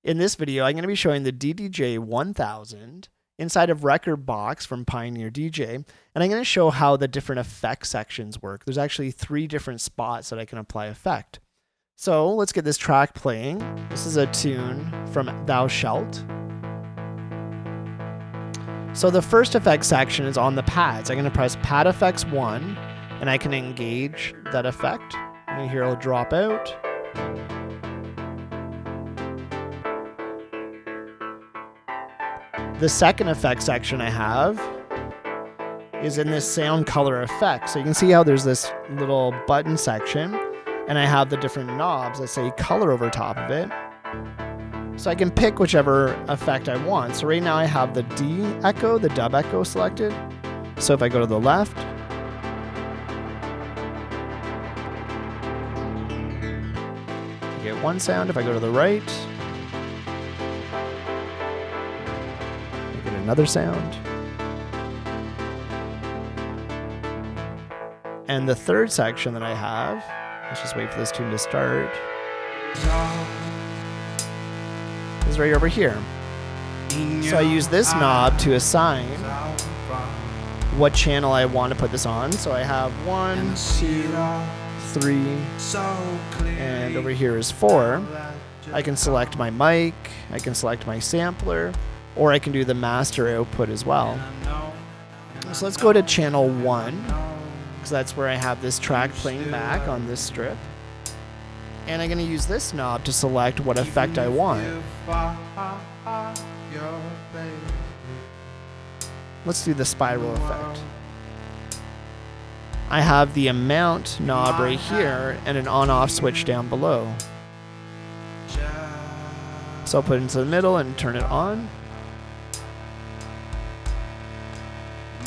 In this video, I'm going to be showing the DDJ 1000 inside of Record Box from Pioneer DJ, and I'm going to show how the different effect sections work. There's actually 3 different spots that I can apply effect. So let's get this track playing. This is a tune from Thou Shalt. So the first effect section is on the pads. I'm going to press pad effects 1, and I can engage that effect. And here it'll drop out. The second effect section I have is in this sound color effect. So you can see how there's this little button section, and I have the different knobs that say color over top of it. So I can pick whichever effect I want. So right now I have the D echo, the dub echo selected. So if I go to the left, I get one sound. If I go to the right, another sound. And the third section that I have, let's just wait for this tune to start, is right over here. So I use this knob to assign what channel I want to put this on. So I have 1, 2, 3, and over here is 4. I can select my mic, I can select my sampler, or I can do the master output as well. So let's go to channel 1, because that's where I have this track playing back on this strip. And I'm going to use this knob to select what effect I want. Let's do the spiral effect. I have the amount knob right here and an on-off switch down below. So I'll put it into the middle and turn it on.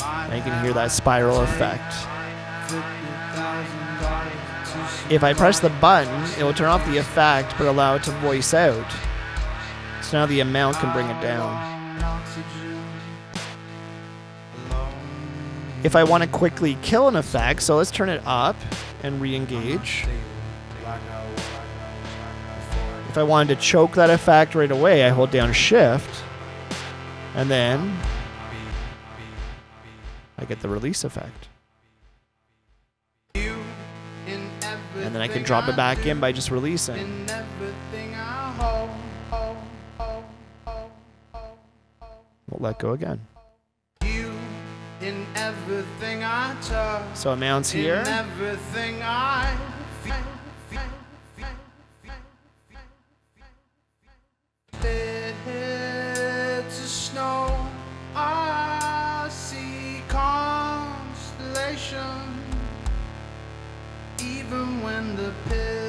And you can hear that spiral effect. If I press the button, it will turn off the effect but allow it to voice out. So now the amount can bring it down. If I want to quickly kill an effect, so let's turn it up and re-engage. If I wanted to choke that effect right away, I hold down Shift, and then I get the release effect. And then I can drop it back in by just releasing. We'll let go again. So amounts here. Constellation, even when the